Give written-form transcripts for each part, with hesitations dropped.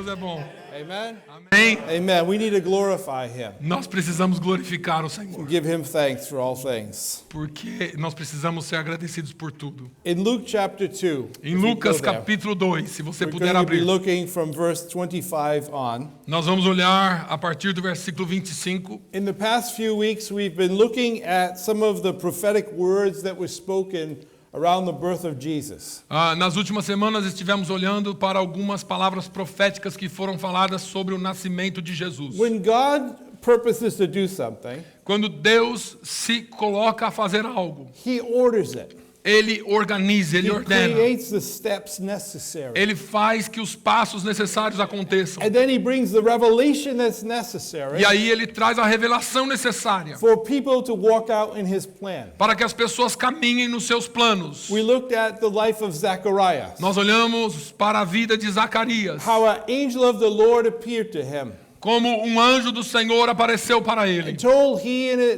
Deus é bom. Amen? Amém. Amen. We need to glorify Him. Nós precisamos glorificar o Senhor, Give Him thanks for all things. porque nós precisamos ser agradecidos por tudo. In Luke chapter 2, Em Lucas capítulo 2, se você we're puder going to be abrir, looking from verse 25 on. nós vamos olhar a partir do versículo 25. In the past few weeks, we've been looking at some of the prophetic words that were spoken around the birth of Jesus. Nas últimas semanas estivemos olhando para algumas palavras proféticas que foram faladas sobre o nascimento de Jesus. When God purposes to do something, Quando Deus se coloca a fazer algo, He orders it. Ele organiza, Ele He ordena. creates the steps necessary. Ele faz que os passos necessários aconteçam. And then He brings the revelation that's necessary E aí Ele traz a revelação necessária for people to walk out in His plan. para que as pessoas caminhem nos seus planos. We looked at the life of Zacharias, Nós olhamos para a vida de Zacarias, how an angel of the Lord appeared to him como um anjo do Senhor apareceu para ele and told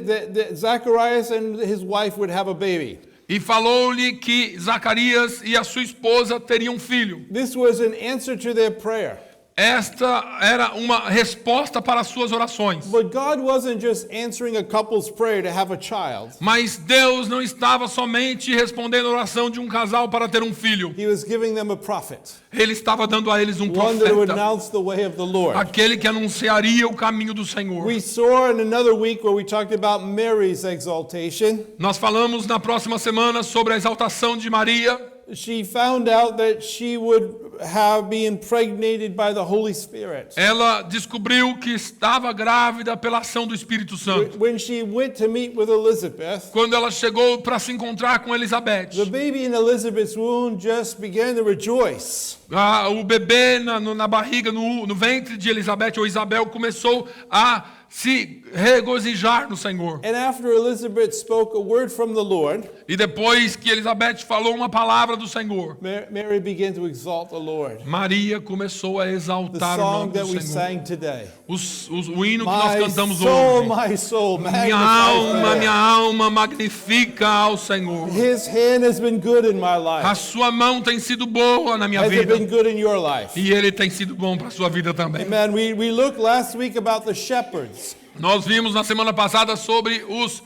that Zacharias and his wife would have a baby. e falou-lhe que Zacarias e a sua esposa teriam um filho. This was an answer to their prayer. Esta era uma resposta para as suas orações. But God wasn't just answering a couple's prayer to have a child. Mas Deus não estava somente respondendo a oração de um casal para ter um filho. He was giving them a prophet, Ele estava dando a eles um one that would profeta, announce the way of the Lord. aquele que anunciaria o caminho do Senhor. We saw in another week where we talked about Mary's exaltation. Nós falamos na próxima semana sobre a exaltação de Maria. She found out that she would be impregnated by the Holy Spirit. Ela descobriu que estava grávida pela ação do Espírito Santo. When she went to meet with Elizabeth, Quando ela chegou para se encontrar com Elizabeth, the baby in Elizabeth's womb just began to rejoice. o bebê na barriga, no ventre de Elizabeth ou Isabel começou a se regozijar no Senhor. And after Elizabeth spoke a word from the Lord, E depois que Elizabeth falou uma palavra do Senhor, Mary began to exalt the Lord. Maria começou a The exaltar o song nome that do we Senhor. sang today. O hino que nós cantamos My hoje. soul, Minha magnify alma magnifica ao Senhor. His hand has been good in my life. A sua mão tem sido boa na minha Has it vida. been good in your life? E ele tem sido bom para a sua vida também. Amen. We looked last week about the shepherds. Nós vimos na semana passada sobre os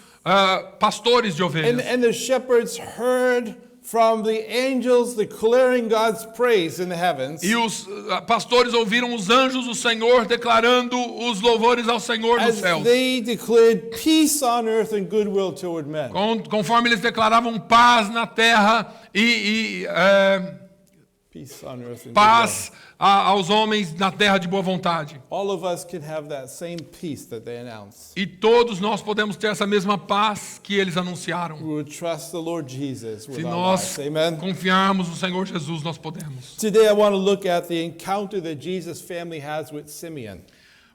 pastores de ovelhas. And the shepherds heard from the angels declaring God's praise in the heavens. E os pastores ouviram os anjos do Senhor declarando os louvores ao Senhor nos As céus. they declared peace on earth and goodwill toward men. Conforme eles declaravam paz na terra e Peace on earth and paz aos homens na terra de boa vontade. goodwill. All of us can have that same peace that they announced. E todos nós podemos ter essa mesma paz que eles anunciaram. We would trust the Lord Jesus with Se our nós lives. Amen. confiarmos no Senhor Jesus, nós podemos. Today I want to look at the encounter that Jesus' family has with Simeon.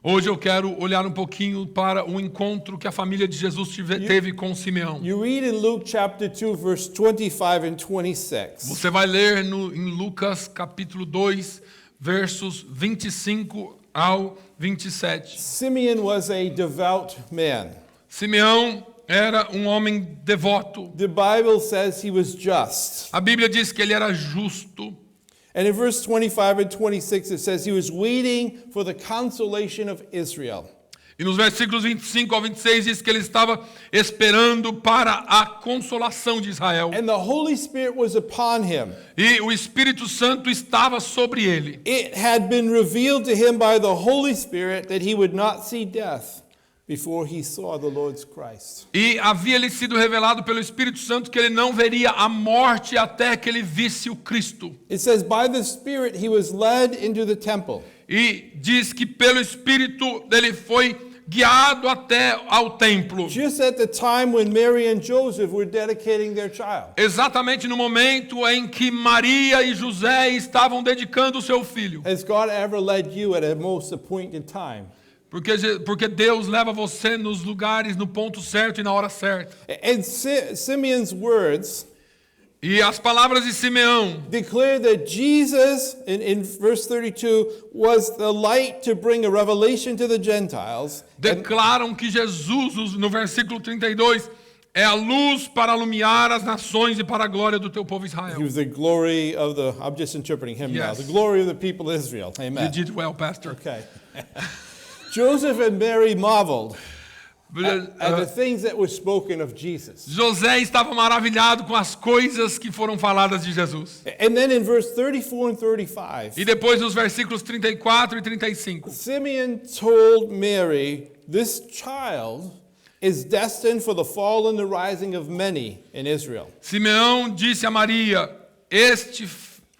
Hoje eu quero olhar um pouquinho para o encontro que a família de Jesus teve com Simeão. You read in Luke chapter 2 verse 25 and 26. Você vai ler em Lucas capítulo 2, versos 25 ao 27. Simeon was a devout man. Simeão era um homem devoto. The Bible says he was just. A Bíblia diz que ele era justo. And in verse 25 and 26 it says he was waiting for the consolation of Israel. E nos versículos 25 ao 26 diz que ele estava esperando para a consolação de Israel. And the Holy Spirit was upon him. E o Espírito Santo estava sobre ele. It had been revealed to him by the Holy Spirit that he would not see death before he saw the Lord's Christ. E havia-lhe sido revelado pelo Espírito Santo que ele não veria a morte até que ele visse o Cristo. It says by the Spirit he was led into the temple. E diz que pelo Espírito ele foi guiado até ao templo. Just at the time when Mary and Joseph were dedicating their child. Exatamente no momento em que Maria e José estavam dedicando o seu filho. Has God ever led you at a most appointed time? Porque Deus leva você nos lugares, no ponto certo e na hora certa. And Simeon's words E as palavras de Simeão declare that Jesus, in verse 32, was the light to bring a revelation to the Gentiles. declaram que Jesus, no versículo 32, é a luz para alumiar as nações e para a glória do teu povo He Israel. was the glory of the, I'm just interpreting him now, Yes. the glory of the people of Israel. You Amen. did well, Pastor. Okay. Joseph and Mary marveled at the things that were spoken of Jesus. José estava maravilhado com as coisas que foram faladas de Jesus. And then in verse 34 and 35, E depois nos versículos 34 e 35, Simeon told Mary, this child is destined for the fall and the rising of many in Israel. Simeão disse a Maria: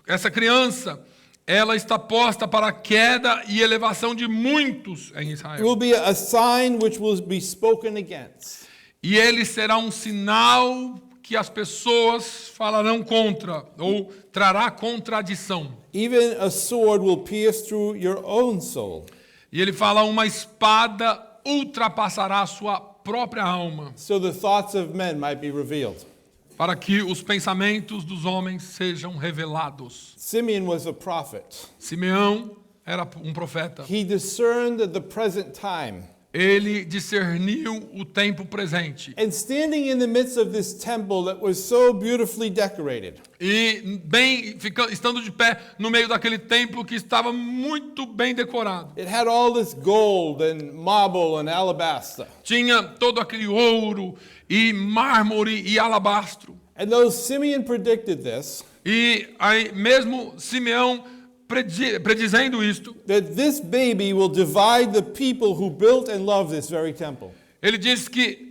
essa criança, ela está posta para a queda e elevação de muitos em It Israel. will be a sign which will be spoken against. E ele será um sinal que as pessoas falarão contra, ou trará contradição. Even a sword will pierce through your own soul, E ele fala: uma espada ultrapassará a sua própria alma, so the thoughts of men might be revealed. para que os pensamentos dos homens sejam revelados. Simeon was a prophet. Simeão era um profeta. He discerned the present time. Ele discerniu o tempo presente. And standing in the midst of this temple that was so beautifully decorated, E estando de pé no meio daquele templo que estava muito bem decorado. it had all this gold and marble and alabaster. Tinha todo aquele ouro e mármore e alabastro. And though Simeon predicted this, E aí mesmo Simeão predizendo isto, that this baby will divide the people who built and loved this very temple. ele disse que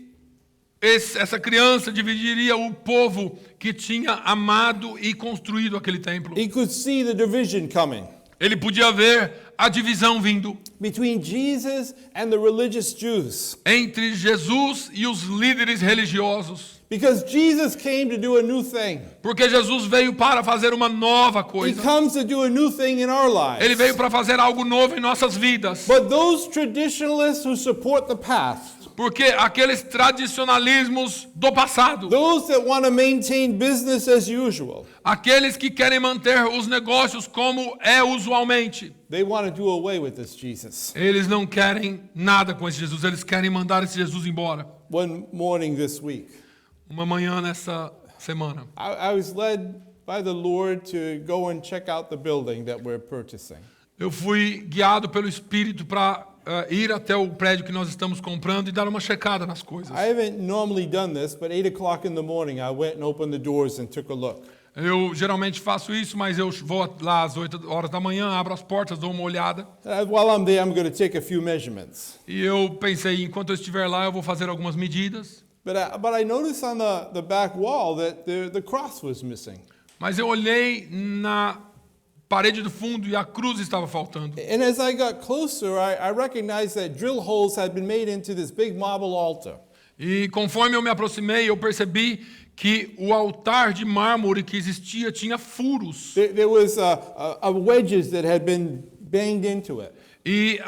essa criança dividiria o povo que tinha amado e construído aquele templo. He could see the division coming Ele podia ver a divisão vindo between Jesus and the religious Jews. entre Jesus e os líderes religiosos. Because Jesus came to do a new thing. Porque Jesus veio para fazer uma nova He coisa. comes to do a new thing in our lives. Ele veio para fazer algo novo em nossas vidas. But those traditionalists who support the past, Porque aqueles tradicionalismos do passado, those that want to maintain business as usual, aqueles que querem manter os negócios como é usualmente, they want to do away with this Jesus. eles não querem nada com esse Jesus, eles querem mandar esse Jesus embora. One morning this week, Uma manhã nessa semana, I was led by the Lord to go and check out the building that we're purchasing. eu fui guiado pelo Espírito para ir até o prédio que nós estamos comprando e dar uma checada nas coisas. I haven't normally done this, but 8 o'clock in the morning, I went and opened the doors and took a look. Eu geralmente faço isso, mas eu vou lá às 8 horas da manhã, abro as portas, dou uma olhada. While I'm there, I'm going to take a few measurements. E eu pensei, enquanto eu estiver lá, eu vou fazer algumas medidas. But I noticed on the back wall that the cross was missing. Mas eu olhei na parede do fundo e a cruz estava faltando. And as I got closer, I recognized that drill holes had been made into this big marble altar. E conforme eu me aproximei, eu percebi que o altar de mármore que existia tinha furos. There was wedges that had been banged into it. E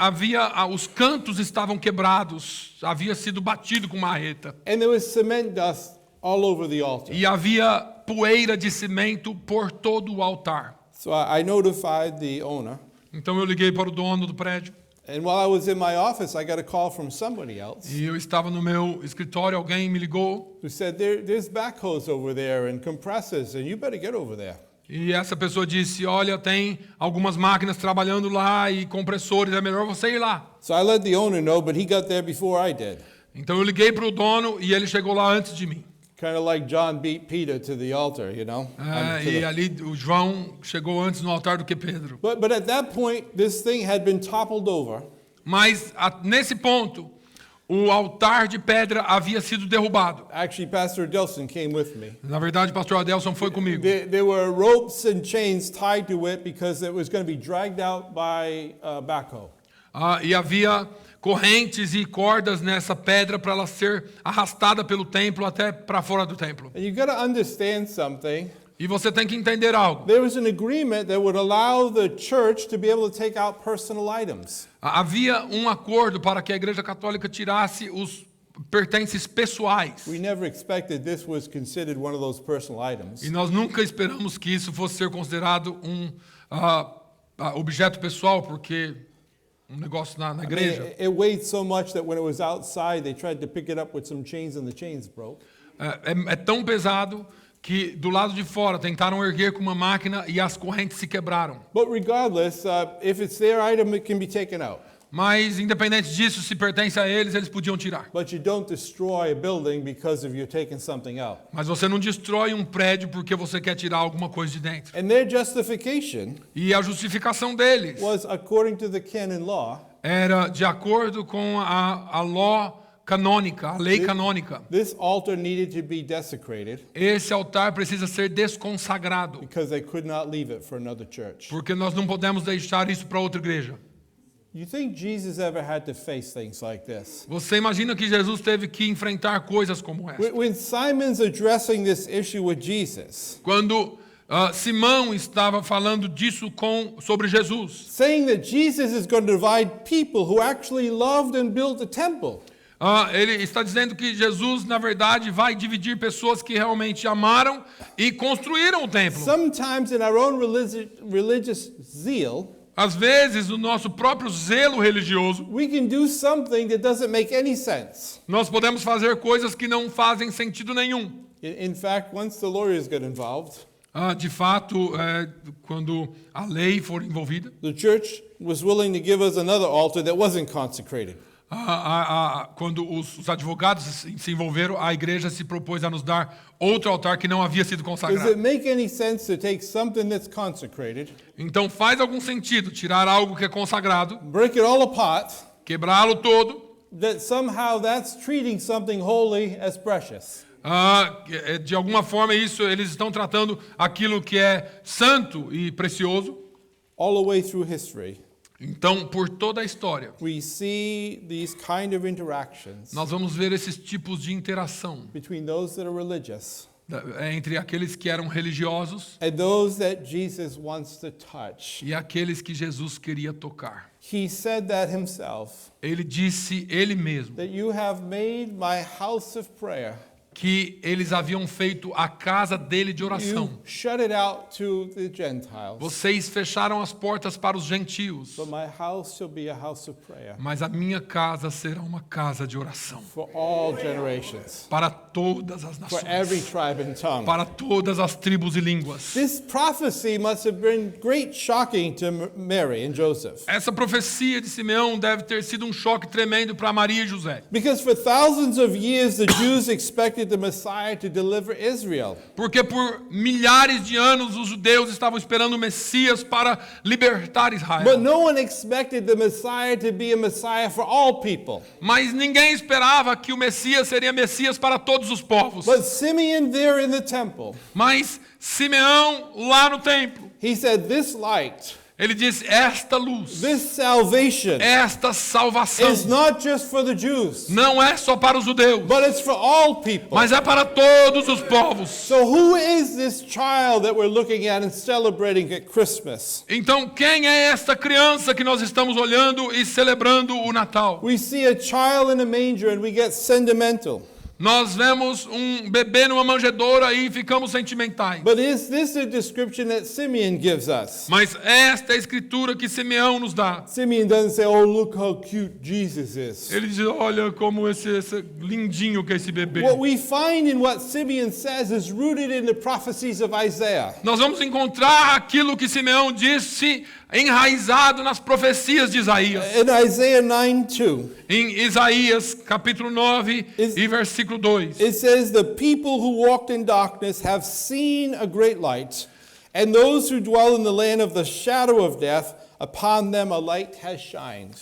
os cantos estavam quebrados, havia sido batido com marreta. And there was cement dust all over the altar. E havia poeira de cimento por todo o altar. So I notified the owner. Então eu liguei para o dono do prédio. And while I was in my office, I got a call from somebody else E eu estava no meu escritório, alguém me ligou. who said, there's backhoes over there and compressors, and you better get over there. E essa pessoa disse, olha, tem algumas máquinas trabalhando lá e compressores, é melhor você ir lá. So I let the owner know, but he got there before I did. Então eu liguei para o dono e ele chegou lá antes de mim. Kind of like John beat Peter to the altar, you know? E ali o João chegou antes no altar do que Pedro. But at that point, this thing had been toppled over. Mas nesse ponto, o altar de pedra havia sido derrubado. Actually, Pastor Delson came with me. Na verdade, o pastor Adelson foi comigo. There were ropes and chains tied to it because it was going to be dragged out by a backhoe. E havia correntes e cordas nessa pedra para ela ser arrastada pelo templo até para fora do templo. And you got to understand something. E você tem que entender algo. There was an agreement that would allow the church to be able to take out personal items. Havia um acordo para que a Igreja Católica tirasse os pertences pessoais. We never expected this was considered one of those personal items. E nós nunca esperamos que isso fosse ser considerado um objeto pessoal, porque um negócio na igreja. It weighed so much that when it was outside, they tried to pick it up with some chains and the chains broke. é tão pesado que do lado de fora tentaram erguer com uma máquina e as correntes se quebraram. But regardless, if it's their item, it can be taken out. Mas, independente disso, se pertence a eles, eles podiam tirar. But you don't destroy a building because of you taking something out. Mas você não destrói um prédio porque você quer tirar alguma coisa de dentro. And their justification E a justificação deles was according to the canon law. era de acordo com a canônica, a lei canônica. This altar needed to be desecrated Esse altar precisa ser desconsagrado, because they could not leave it for another church. porque nós não podemos deixar isso para outra igreja. You think Jesus ever had to face things like this? Você imagina que Jesus teve que enfrentar coisas como essa? When Simon's addressing this issue with Jesus, Quando Simão estava falando disso sobre Jesus, saying that Jesus is going to divide people who actually loved and built the temple. ele está dizendo que Jesus, na verdade, vai dividir pessoas que realmente amaram e construíram o templo. Sometimes in our own religious zeal, Às vezes, no nosso próprio zelo religioso, we can do something that doesn't make any sense. nós podemos fazer coisas que não fazem sentido nenhum. In fact, once the lawyers get involved, De fato, quando a lei for envolvida, the church was willing to give us another altar that wasn't consecrated. quando os advogados se envolveram, a igreja se propôs a nos dar outro altar que não havia sido Does consagrado. it make any sense to take something that's consecrated, Então faz algum sentido tirar algo que é consagrado, break it all apart, quebrá-lo todo, that somehow that's treating something holy as precious? de alguma forma eles estão tratando aquilo que é santo e precioso. All the way through history, Então, por toda a história, we see these kind of interactions nós vamos ver esses tipos de interação between those that are religious entre aqueles que eram religiosos and those that Jesus wants to touch. e aqueles que Jesus queria tocar. He said that himself, Ele disse ele mesmo that you have made my house of prayer. que eles haviam feito a casa dele de oração. You shut it out to the Gentiles, Vocês fecharam as portas para os gentios, but my house shall be a house of prayer mas a minha casa será uma casa de oração for all generations, para todas as for every nações, tribe and tongue. para todas as tribos e línguas. This prophecy must have been great shocking to Mary and Joseph, Essa profecia de Simeão deve ter sido um choque tremendo para Maria e José. because for thousands of years the Jews expected the Messiah to deliver Israel. Porque por milhares de anos os judeus estavam esperando o Messias para libertar Israel. But no one expected the Messiah to be a Messiah for all people. Mas ninguém esperava que o Messias seria Messias para todos os povos. But Simeon there in the temple, Mas Simeão lá no templo, he said, this light, ele diz: esta luz, this salvation esta salvação is not just for the Jews, não é só para os judeus, but it's for all people. mas é para todos os povos. So who is this child that we're looking at and celebrating at Christmas? Então, quem é esta criança que nós estamos olhando e celebrando o Natal? We see a child in a manger and we get sentimental. Nós vemos um bebê numa manjedoura e ficamos sentimentais. But is this a description that Simeon gives us? Mas esta é a escritura que Simeão nos dá. Simeon doesn't say, oh, look how cute Jesus is. Ele diz: olha como esse lindinho que é esse bebê. What we find in what Simeon says is rooted in the prophecies of Isaiah. Nós vamos encontrar aquilo que Simeão disse enraizado nas profecias de Isaías. In Isaiah 9:2, Em Isaías, capítulo 9 e versículo 2. it says, the people who walked in darkness have seen a great light, and those who dwell in the land of the shadow of death, upon them a light has shined.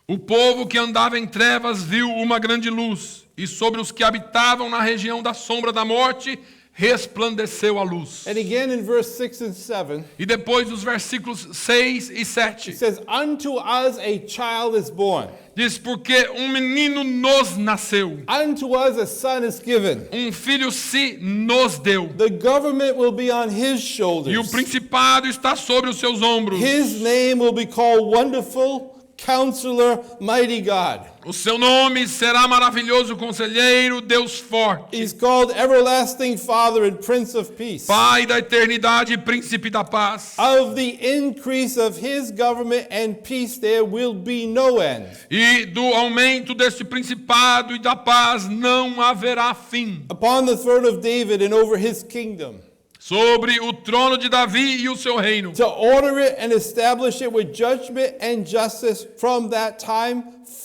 O povo que andava em trevas viu uma grande luz, e sobre os que habitavam na região da sombra da morte resplandeceu a luz. And again in verse 6 and 7, E depois dos versículos 6 e 7. it says, unto us a child is born, Diz: porque um menino nos nasceu, unto us a son is given. filho se nos deu, The government will be on his e o shoulders. principado está sobre os seus ombros. His name will be called Wonderful, Counselor, Mighty God. O seu nome será maravilhoso conselheiro, Deus forte, He's called Everlasting Father and Prince of Peace. Pai da eternidade e príncipe da paz. Of the increase of his government and peace there will be no end. E do aumento deste principado e da paz não haverá fim. Upon the throne of David and over his kingdom. Sobre o trono de Davi e o seu reino. To order it and establish it with judgment and justice from that time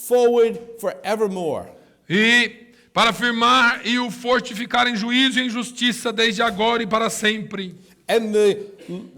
forward forevermore. E para firmar e o fortificar em juízo e em justiça desde agora e para sempre. And the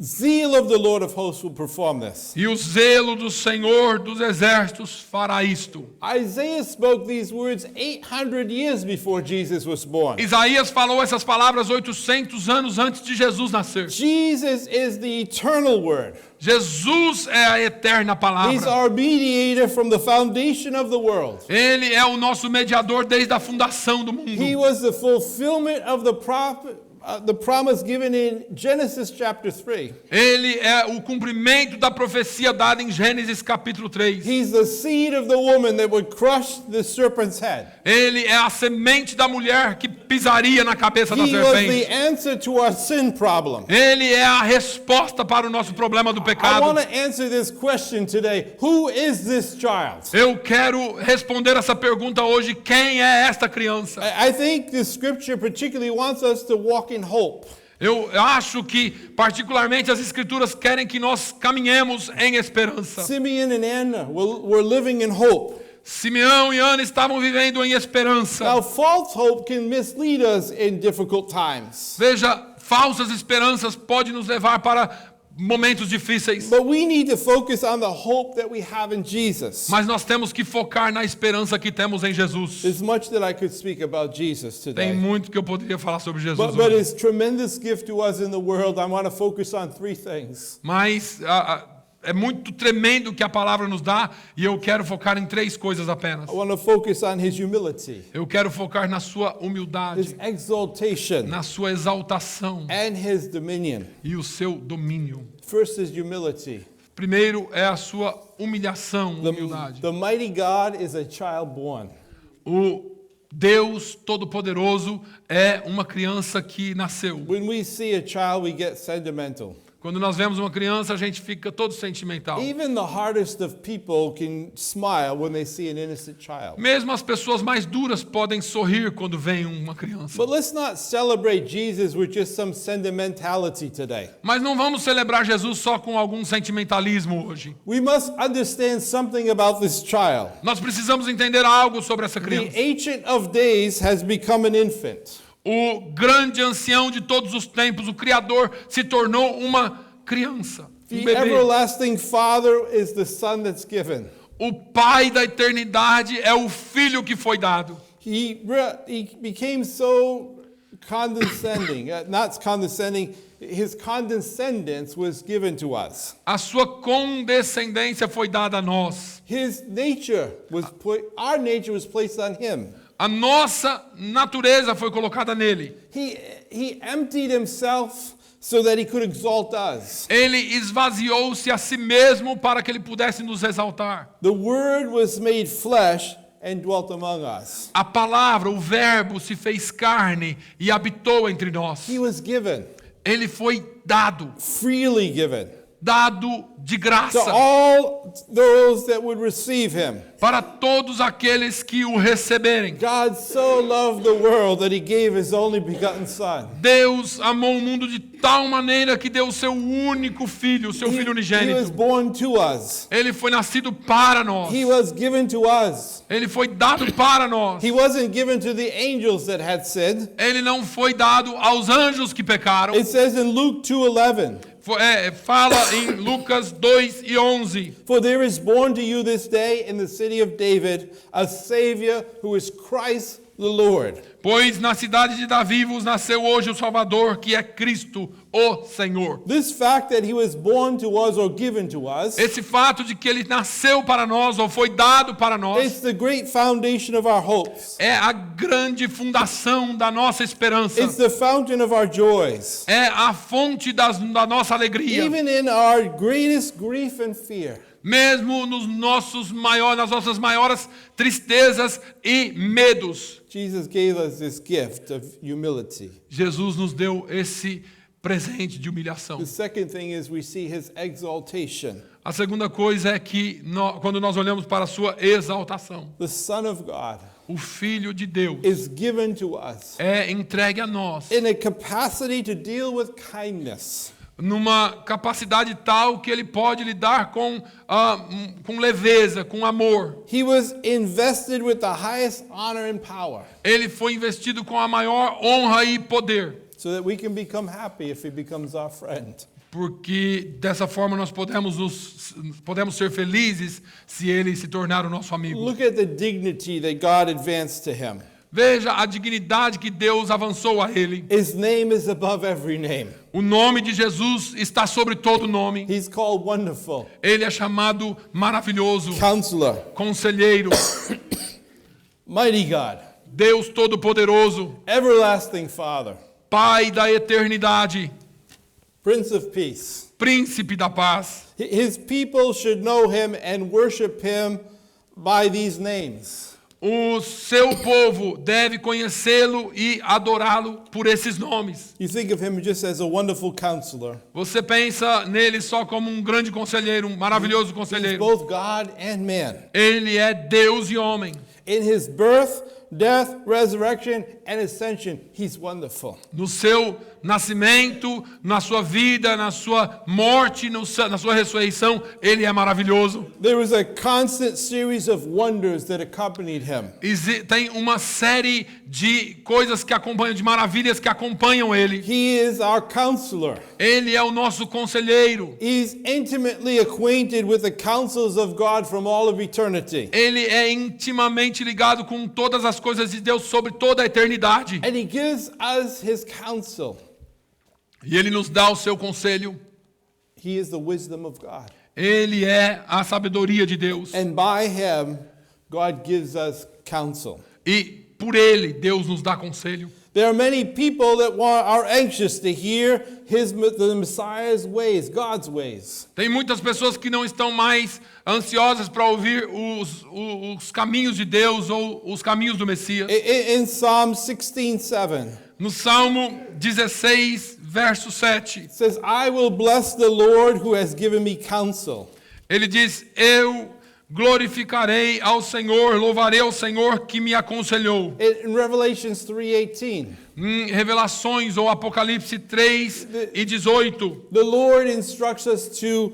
zeal of the Lord of hosts will perform this. E o zelo do Senhor dos exércitos fará isto. Isaiah spoke these words 800 years before Jesus was born. Isaías falou essas palavras 800 anos antes de Jesus nascer. Jesus is the eternal word. Jesus é a eterna He's palavra. our mediator from the foundation of the world. Ele é o nosso mediador desde a fundação do mundo. He was the fulfillment of the promise given in Genesis chapter 3. Ele é o cumprimento da profecia dada em Gênesis capítulo 3. He's the seed of the woman that would crush the serpent's head. Ele é a semente da mulher que pisaria na cabeça da He was the serpente. answer to our sin problem. Ele é a resposta para o nosso problema do I pecado. want to answer this question today. Who is this child? Eu quero responder essa pergunta hoje. Quem é esta criança? I think the scripture particularly wants us to walk in hope. Eu acho que, particularmente, as Escrituras querem que nós caminhemos em esperança. Simeon and Anna were living in hope. Simeão e Ana estavam vivendo em esperança. Now, false hope can mislead us in difficult times. Veja, falsas esperanças podem nos levar para momentos difíceis. But we need to focus on the hope that we have in Jesus. Mas nós temos que focar na esperança que temos em Jesus. There's much that I could speak about Jesus Tem today. muito que eu poderia falar sobre Jesus But hoje. his tremendous gift to us in the world, I want to focus on three things. Mas é muito tremendo que a palavra nos dá e eu quero focar em três coisas apenas. I want to focus on his humility, Eu quero focar na sua his humildade, exaltation, na sua exaltação and his dominion. e o seu domínio. First is humility. Primeiro é a sua humilhação, humildade. The mighty God is a child born. O Deus Todo-Poderoso é uma criança que nasceu. When we see a child, we get sentimental. Quando nós vemos uma criança, a gente fica todo sentimental. Even the hardest of people can smile when they see an innocent child. Mesmo as pessoas mais duras podem sorrir quando veem uma criança. But let's not celebrate Jesus with just some sentimentality today. Mas não vamos celebrar Jesus só com algum sentimentalismo hoje. We must understand something about this child. Nós precisamos entender algo sobre essa The criança. Ancient of Days has become an infant. O grande ancião de todos os tempos, o Criador, se tornou uma criança, um The bebê. everlasting Father is the Son that's given. O Pai da eternidade é o Filho que foi dado. He became so condescending, not condescending, his condescendence was given to us. A sua condescendência foi dada a nós. His nature our nature was placed on him. A nossa natureza foi colocada nele. He emptied himself so that he could exalt us. Ele esvaziou-se a si mesmo para que ele pudesse nos exaltar. The Word was made flesh and dwelt among us. A palavra, o verbo, se fez carne e habitou entre nós. He was given, Ele foi dado, freely given, dado de to graça all those that would receive him. para todos aqueles que o receberem. God so loved the world that he gave his only begotten Son. Deus amou o mundo de tal maneira que deu o seu único filho, o seu filho He was unigênito. born to us. Ele foi nascido para nós. He was given to us. Ele foi dado para nós. He wasn't given to the angels that had sinned. Ele não foi dado aos anjos que pecaram. It says in Luke 2:11, Fala em Lucas 2:11. "For there is born to you this day in the city of David a Savior who is Christ the Lord." Pois na cidade de Davi vos nasceu hoje o Salvador, que é Cristo, o Senhor. This fact that he was born to us or given to us, Esse fato de que ele nasceu para nós ou foi dado para nós it's the great foundation of our hopes. é a grande fundação da nossa esperança. It's the fountain of our joys. É a fonte da nossa alegria. Even in our greatest grief and fear, Mesmo nas nossas maiores tristezas e medos, Jesus gave us this gift of humility. Jesus nos deu esse presente de humilhação. The second thing is we see his exaltation. A segunda coisa é que quando nós olhamos para a sua exaltação, The Son of God o Filho de Deus is given to us é entregue a nós in a capacity to deal with kindness. numa capacidade tal que ele pode lidar com leveza, com amor. He was invested with the highest honor and power Ele foi investido com a maior honra e poder, so that we can become happy if he becomes our friend. porque dessa forma nós podemos ser felizes se ele se tornar o nosso amigo. Look at the dignity that God advanced to him. Veja a dignidade que Deus avançou a ele. His name is above every name. O nome de Jesus está sobre todo nome. He's called Wonderful, Ele é chamado maravilhoso, Counselor, conselheiro, Mighty God, Deus todo-poderoso, Everlasting Father, Pai da eternidade, Prince of Peace. Príncipe da paz. His people should know him and worship him by these names. O seu povo deve conhecê-lo e adorá-lo por esses nomes. You think of him just as a wonderful counselor. Você pensa nele só como um grande conselheiro, um maravilhoso He's conselheiro. both God and man. Ele é Deus e homem. In his birth, death, resurrection, and ascension, he's wonderful. No seu nascimento, na sua vida, na sua morte, na sua ressurreição, ele é maravilhoso. There was a constant series of wonders that accompanied him. Tem uma série de coisas que acompanham, de maravilhas que acompanham ele. He is our counselor. Ele é o nosso conselheiro. He's intimately acquainted with the counsels of God from all of eternity. Ele é intimamente ligado com todas as coisas de Deus sobre toda a eternidade. And he gives us his counsel. E ele nos dá o seu conselho. He is the wisdom of God. Ele é a sabedoria de Deus. And by him, God gives us counsel. E por ele, Deus nos dá conselho. There are many people that are anxious to hear the Messiah's ways, God's ways. Tem muitas pessoas que não estão mais ansiosas para ouvir os caminhos de Deus ou os caminhos do Messias. In Psalm 16:7, No Salmo 16, verso 7, it says, I will bless the Lord who has given me counsel. ele diz: Eu glorificarei ao Senhor, louvarei ao Senhor que me aconselhou. In Revelations 3:18, Em Revelações ou Apocalipse 3 e 18, the Lord instructs us to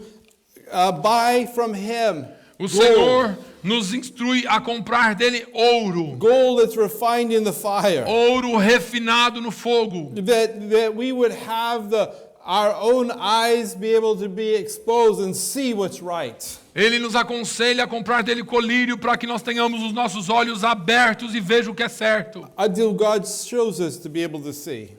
buy from him o Senhor nos instrui a comprar dele ouro, gold that's refined in the fire, ouro refinado no fogo, that we would have our own eyes be able to be exposed and see what's right. Ele nos aconselha a comprar dele colírio para que nós tenhamos os nossos olhos abertos e vejam o que é certo. Until God shows us to be able to see.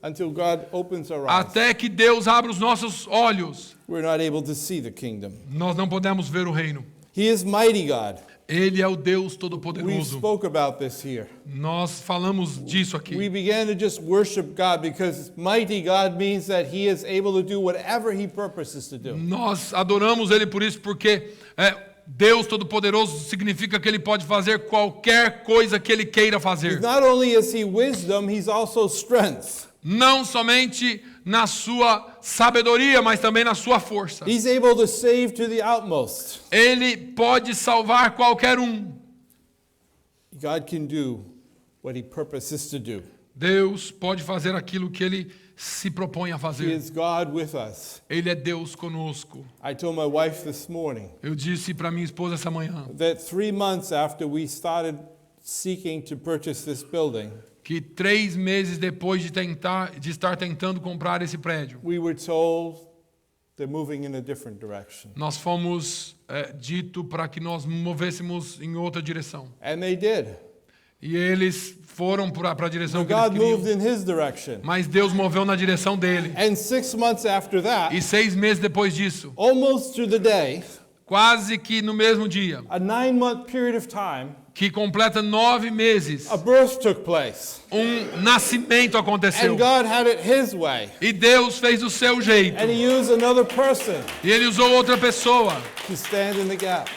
Until God opens our eyes, Até que Deus abra os nossos olhos, we're not able to see the kingdom. nós não podemos ver o reino. He is mighty God. Ele é o Deus We Todo-Poderoso. spoke about this here. Nós falamos disso aqui. We began to just worship God because mighty God means that he is able to do whatever he purposes to do. Nós adoramos Ele por isso, porque Deus Todo-Poderoso significa que Ele pode fazer qualquer coisa que Ele queira fazer. Not only is he wisdom, he's also strength. Não somente na sua sabedoria, mas também na sua força. He's able to save to the utmost. Ele pode salvar qualquer um. God can do what he purposes to do. Deus pode fazer aquilo que Ele se propõe a He fazer. is God with us. Ele é Deus conosco. I told my wife this morning Eu disse para minha esposa essa manhã that 3 months after we started seeking to purchase this building, que 3 meses depois de estar tentando comprar esse prédio, we were told they're moving in a different direction. nós fomos dito para que nós movêssemos em outra direção. And they did. E eles foram para a direção que eles God moved queriam. in his direction. Mas Deus moveu na direção dele. And 6 months after that, E 6 meses depois disso, almost to the day, quase que no mesmo dia, a 9-month period of time, que completa 9 meses, a birth took place. nascimento aconteceu. And God had it his way. E Deus fez do seu jeito. And he used another person E ele usou outra pessoa to stand in the gap.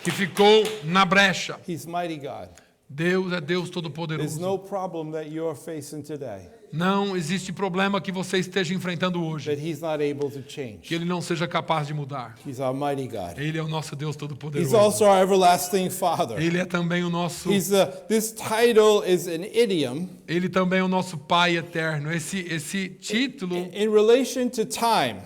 que ficou na brecha. He's mighty God. Deus é Deus There's Todo-Poderoso. no problem that you're facing today Não existe problema que você esteja enfrentando hoje that he's not able to que change. ele não seja capaz de mudar. He's our mighty God. Ele é o nosso Deus He's Todo-Poderoso. also our everlasting Father. Ele é também o nosso. This title is an idiom Ele também é o nosso Pai eterno. Esse título, in relation to time.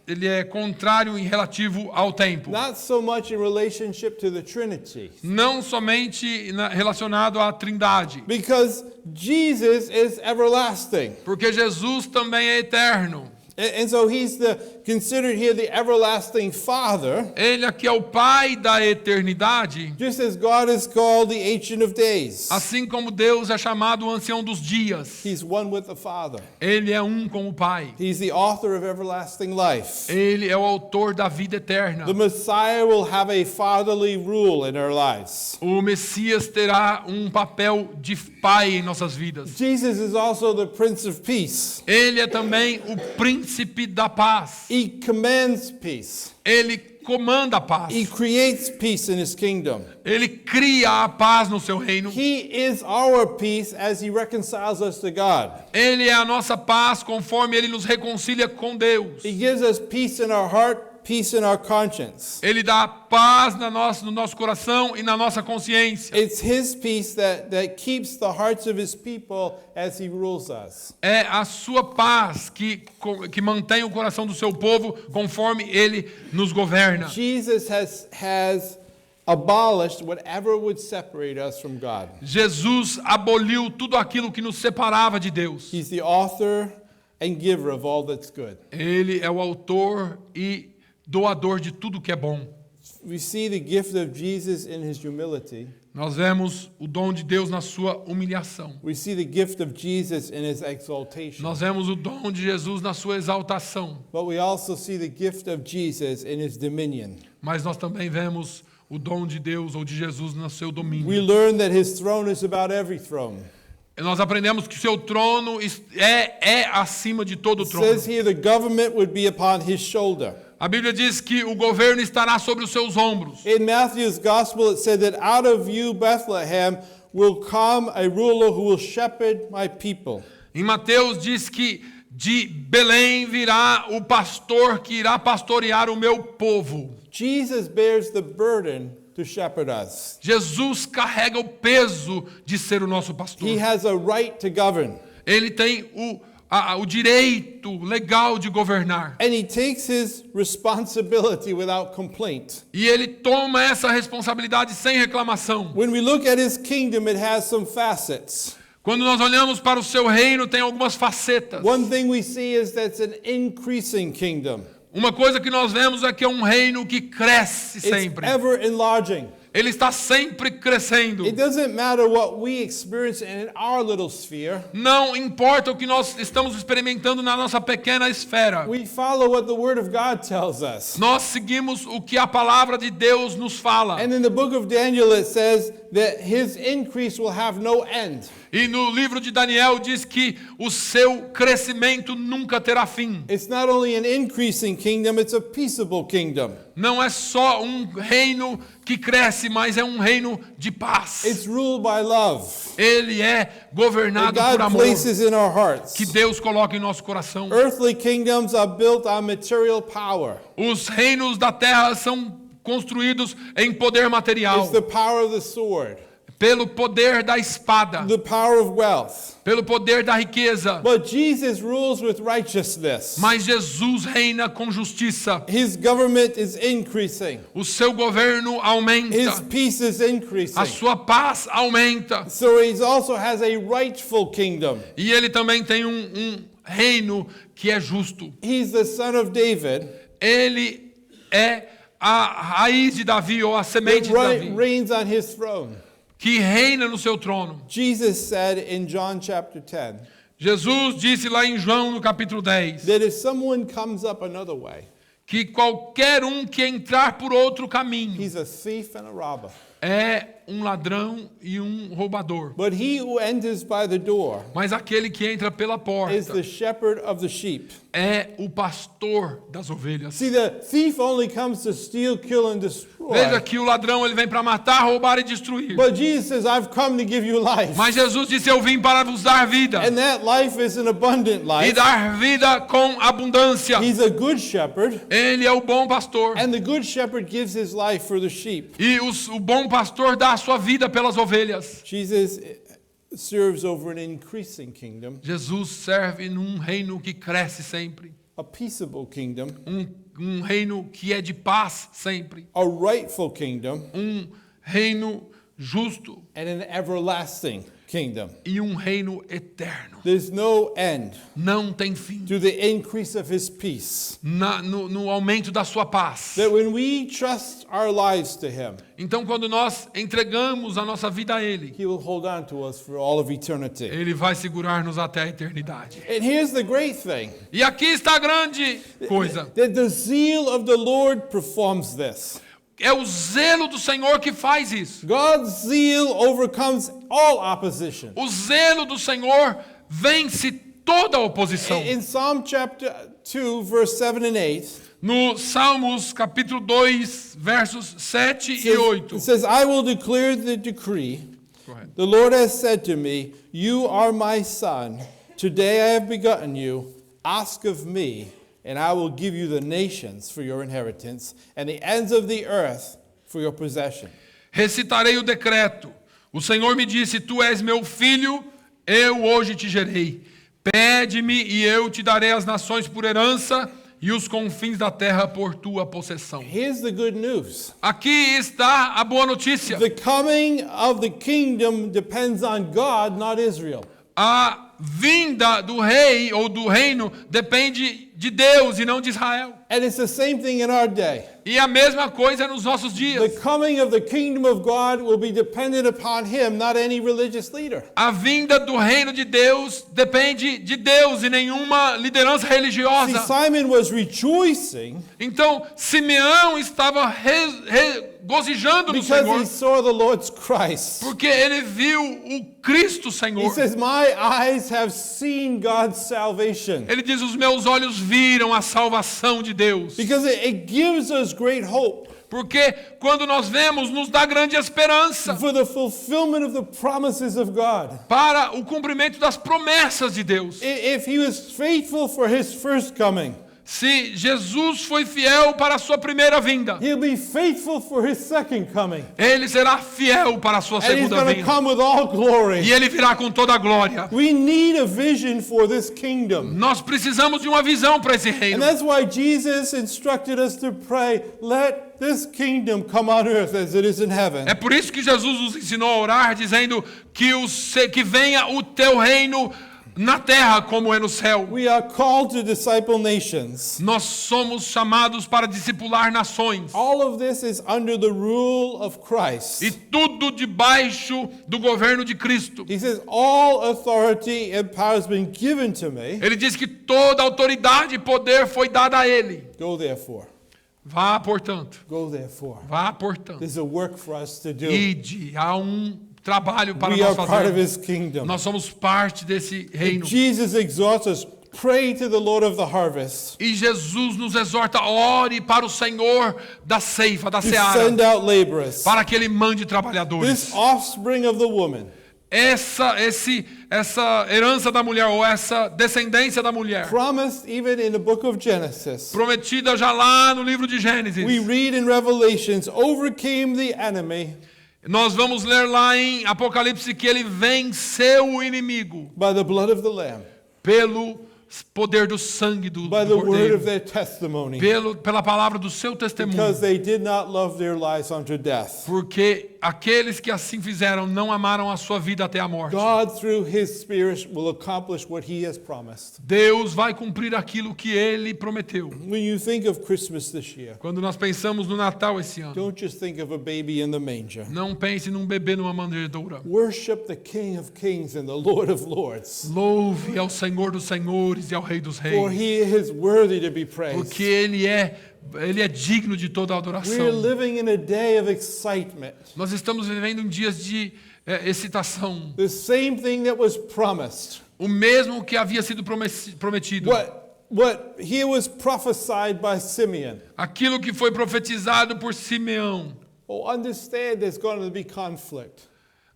ele é contrário em relativo ao tempo. Not so much in relationship to the Trinity. Não somente relacionado à Trindade, Because Jesus is everlasting. porque Jesus também é eterno. And so he's considered here the everlasting Father, Ele aqui é o Pai da eternidade, just as God is called the Ancient of Days. assim como Deus é chamado o Ancião dos Dias. He's one with the Father. Ele é um com o Pai. He's the author of everlasting life. Ele é o autor da vida eterna. The Messiah will have a fatherly rule in our lives. O Messias terá um papel de pai em nossas vidas. Jesus is also the Prince of Peace. Ele é também o príncipe da paz. He commands peace. Ele comanda a paz. He creates peace in his kingdom. Ele cria a paz no seu reino. He is our peace as he reconciles us to God. Ele é a nossa paz conforme ele nos reconcilia com Deus. He gives us peace in our heart, peace in our conscience. Ele dá paz no nosso coração e na nossa consciência. It's his peace that keeps the hearts of his people as he rules us. É a sua paz que mantém o coração do seu povo conforme ele nos governa. Jesus has abolished whatever would separate us from God. Jesus aboliu tudo aquilo que nos separava de Deus. He's the author and giver of all that's good. Ele é o autor e doador de tudo que é bom. We see the gift of Jesus in his humility. Nós vemos o dom de Deus na sua humilhação. We see the gift of Jesus in his exaltation. Nós vemos o dom de Jesus na sua exaltação. But we also see the gift of Jesus in his dominion. Mas nós também vemos o dom de Deus ou de Jesus no seu We domínio. learn that his throne is about every throne. Nós aprendemos que o seu trono é acima de todo It trono. says here the government would be upon his shoulder. A Bíblia diz que o governo estará sobre os seus ombros. In Matthew's gospel it said that out of you, Bethlehem, will come a ruler who will shepherd my people. Em Mateus diz que de Belém virá o pastor que irá pastorear o meu povo. Jesus bears the burden to shepherd us. Jesus carrega o peso de ser o nosso pastor. He has a right to govern. Ele tem o direito legal de governar. And he takes his responsibility without complaint. E ele toma essa responsabilidade sem reclamação. When we look at his kingdom, it has some facets. Quando nós olhamos para o seu reino, tem algumas facetas. One thing we see is that it's an increasing kingdom. Uma coisa que nós vemos é que é um reino que cresce It's sempre. ever enlarging. Ele está sempre crescendo. It doesn't matter what we experience in our little sphere. Não importa o que nós estamos experimentando na nossa pequena esfera. We follow what the Word of God tells us. Nós seguimos o que a palavra de Deus nos fala. And in the book of Daniel it says that his increase will have no end. E no livro de Daniel diz que o seu crescimento nunca terá fim. It's not only an increasing kingdom, it's a peaceable kingdom. Não é só um reino que cresce, mas é um reino de paz. It's ruled by love. Ele é That governado por God amor, places in our hearts. que Deus coloca em nosso coração. Earthly kingdoms are built on material power. Os reinos da terra são construídos em poder material, It's the power of the sword, pelo poder da espada, the power of wealth. pelo poder da riqueza. But Jesus rules with righteousness. Mas Jesus reina com justiça. His government is increasing. O seu governo His aumenta. peace is increasing. A sua paz aumenta. So he also has a rightful kingdom. E ele também tem um reino que é justo. He's the son of David, Ele é a raiz de Davi ou a semente de that Davi, reigns on his throne. que reina no seu trono. Jesus said in John chapter 10 Jesus disse lá em João no capítulo 10 that if someone comes up another way, que qualquer um que entrar por outro caminho he's a thief and a robber. é um ladrão e um roubador. But he who enters by the door Mas aquele que entra pela is porta the shepherd of the sheep. é o pastor das ovelhas. See, the thief only comes to steal, kill, and destroy. Veja que o ladrão ele vem para matar, roubar e destruir. But Jesus says, I've come to give you life. Mas Jesus disse: eu vim para vos dar vida And that life is an abundant e life. dar vida com abundância. He's a good shepherd. Ele é o bom pastor. And the good shepherd gives his life for the sheep. E o bom pastor dá a sua vida pelas ovelhas. Jesus serves over an increasing kingdom, Jesus serve num reino que cresce sempre. a peaceable kingdom, Um reino que é de paz sempre. a rightful kingdom, Um reino justo and an everlasting kingdom. e um reino eterno. There's no end Não tem fim. to the increase of his peace. No aumento da sua paz. That when we trust our lives to him, Então, quando nós entregamos a nossa vida a Ele, he will hold on to us for all of eternity. Ele vai segurar-nos até a eternidade. And here's the great thing, E aqui está a grande coisa. that the zeal of the Lord performs this. É o zelo do Senhor que faz isso. God's zeal overcomes all opposition. O zelo do Senhor vence toda a oposição. In Psalm chapter 2, verse 7 and 8, No Salmos capítulo 2, versos 7 e 8. it says, I will declare the decree. Correto. The Lord has said to me, you are my son. Today I have begotten you. Ask of me, and I will give you the nations for your inheritance, and the ends of the earth for your possession. Recitarei o decreto. O Senhor me disse: tu és meu filho, eu hoje te gerei. Pede-me e eu te darei as nações por herança e os confins da terra por tua possessão. Here's the good news. Aqui está a boa notícia. The coming of the kingdom depends on God, not Israel. A vinda do rei ou do reino depende de Deus e não de Israel. And it's the same thing in our day. E a mesma coisa nos nossos The dias. coming of the kingdom of God will be dependent upon him, not any religious leader. A vinda do reino de Deus depende de Deus e nenhuma liderança See, religiosa. Simon was rejoicing Então, Simeão estava regozijando no because he Senhor, saw the Lord's Christ. porque ele viu o Cristo He Senhor. says, my eyes have seen God's salvation. Ele diz: os meus olhos viram a salvação de Deus. Because it gives us great hope Porque quando nós vemos, nos dá grande esperança for the fulfillment of the promises of God. para o cumprimento das promessas de Deus. If he was faithful for his first coming, Se Jesus foi fiel para a sua primeira vinda, he'll be faithful for his second coming. ele será fiel para a sua And he's segunda going to vinda. come with all E glory. ele virá com toda a glória. We need a vision for this kingdom. Nós precisamos de uma visão para esse And reino. that's why Jesus instructed us to pray, let this kingdom come on earth as it is in heaven. É por isso que Jesus nos ensinou a orar, dizendo que venha o teu reino na terra como é no céu. We are called to disciple nations. Nós somos chamados para discipular nações. All of this is under the rule of Christ. E tudo debaixo do governo de Cristo. He says, all authority and power has been given to me. Ele diz que toda autoridade e poder foi dada a ele. Go therefore. Vá, portanto. Go therefore. Vá, portanto. There's a work for us to do. Ide. Há trabalho para We are nós part of fazer. his kingdom. Nós somos parte desse reino. Jesus exhorts us, pray to the Lord of the harvest E Jesus nos exorta: ore para o Senhor da ceifa, da to seara, send out laborers. para que ele mande trabalhadores. This offspring of the woman Essa herança da mulher, ou essa descendência da mulher, promised even in the book of Genesis. prometida já lá no livro de Gênesis. We read in Revelations, overcame the enemy Nós vamos ler lá em Apocalipse que ele venceu o inimigo by the blood of the Lamb pelo poder do sangue do by the word Cordeiro, of their testimony, pela palavra do seu testemunho, because they did not love their lives unto death. porque aqueles que assim fizeram não amaram a sua vida até a morte. God, through His Spirit, will accomplish what He has promised. Deus vai cumprir aquilo que Ele prometeu. When you think of Christmas this year, Quando nós pensamos no Natal esse ano, don't just think of a baby in the manger. não pense num bebê numa manjedoura. Worship the King of Kings and the Lord of Lords, Louve ao Senhor dos Senhores e ao Rei dos for Reis, He is worthy to be praised. porque Ele é digno de toda a We are adoração. living in a day of excitement. Nós estamos vivendo em dias de excitação. The same thing that was promised. O mesmo que havia sido prometido. What he was prophesied by Simeon. Aquilo que foi profetizado por Simeão. Oh, understand there's going to be conflict.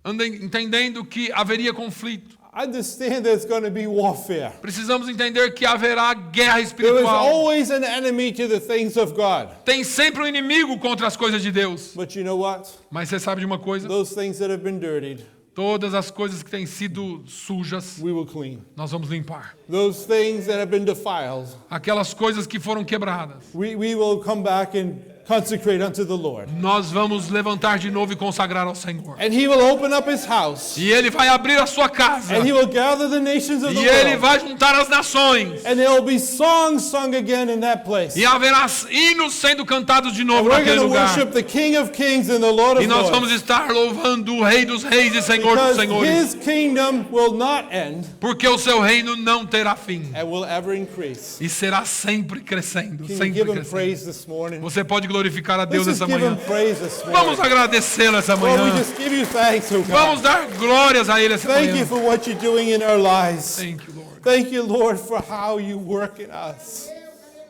Entendendo que haveria conflito. Understand there's going to be warfare. Precisamos entender que haverá guerra There is espiritual. always an enemy to the things of God. Tem sempre um inimigo contra as coisas de Deus. But you know what? Mas você sabe de uma coisa? Those things that have been dirtied, Todas as coisas que têm sido sujas, we will clean. nós vamos limpar. Those things that have been defiled, Aquelas coisas que foram quebradas, we will come back and consecrate unto the Lord. nós vamos levantar de novo e consagrar ao Senhor. And he will open up his house. E Ele vai abrir a sua casa. And he will gather the nations of the E Ele world. vai juntar as nações. And there will be songs sung again in that place. E haverá hinos sendo cantados de novo And we're naquele going to lugar. worship the King of Kings and the Lord E of nós vamos Lords. estar louvando o Rei dos Reis e Senhor dos Because Senhores. his kingdom will not end Porque o seu reino não terá fim. and will ever increase. E será sempre crescendo, Can you sempre give him crescendo. praise this morning? Você pode glorificar a Deus Let's just essa give him manhã. praise this morning. Vamos agradecê-lo essa Lord, we manhã. just give you thanks, oh Vamos God. dar glórias a Ele essa Thank you manhã. for what you're doing in our lives. Thank you, Lord. Thank you, Lord, for how you work in us.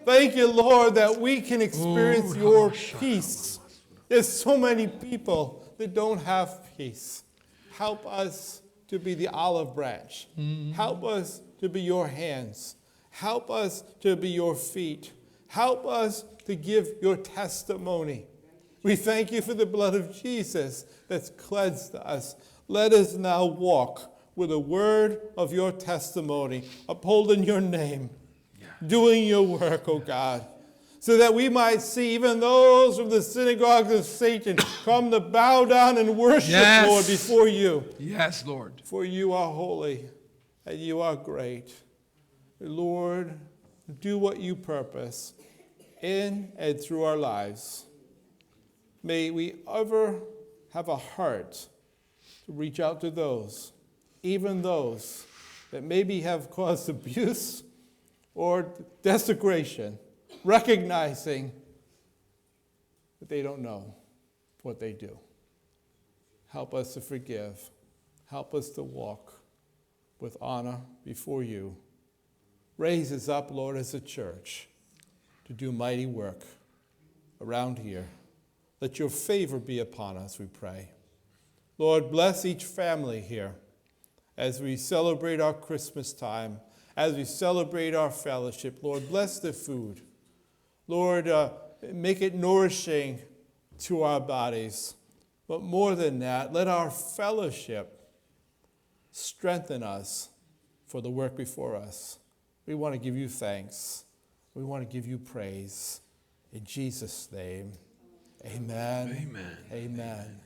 Thank you, Lord, that we can experience your peace. There's so many people that don't have peace. Help us to be the olive branch. Help us to be your hands. Help us to be your feet. Help us to give your testimony. We thank you for the blood of Jesus that's cleansed us. Let us now walk with a word of your testimony, upholding your name, doing your work, O God, so that we might see even those from the synagogues of Satan come to bow down and worship, Yes. Lord, before you. Yes, Lord. For you are holy and you are great. Lord, do what you purpose in and through our lives. May we ever have a heart to reach out to those, even those that maybe have caused abuse or desecration, recognizing that they don't know what they do. Help us to forgive. Help us to walk with honor before you. Raise us up, Lord, as a church to do mighty work around here. Let your favor be upon us, we pray. Lord, bless each family here as we celebrate our Christmas time, as we celebrate our fellowship. Lord, bless the food. Lord, make it nourishing to our bodies. But more than that, let our fellowship strengthen us for the work before us. We want to give you thanks. We want to give you praise. In Jesus' name, amen. Amen. Amen.